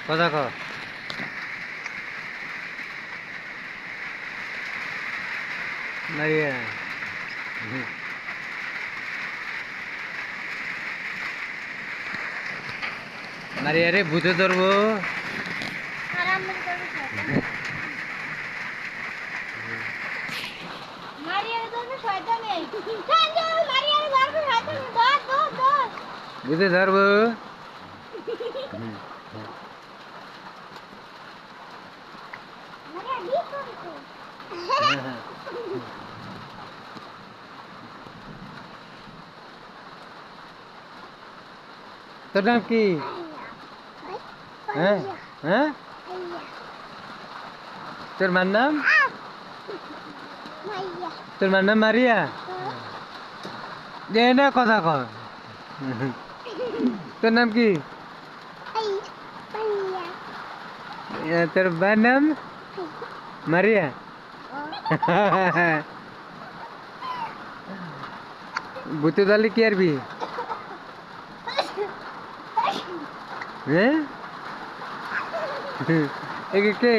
কথা ক মারিয়া মারিয়া রে ভূতে ধরবো ভূতে ধরবো তোর নাম কি হ্যাঁ হ্যাঁ তোর মার নাম তোর মার নাম মারিয়া দে না কথা কর তোর নাম কি তোর বার নাম মারিয়া ভূতে ধরলে কি আরবি হ্যাঁ একে কে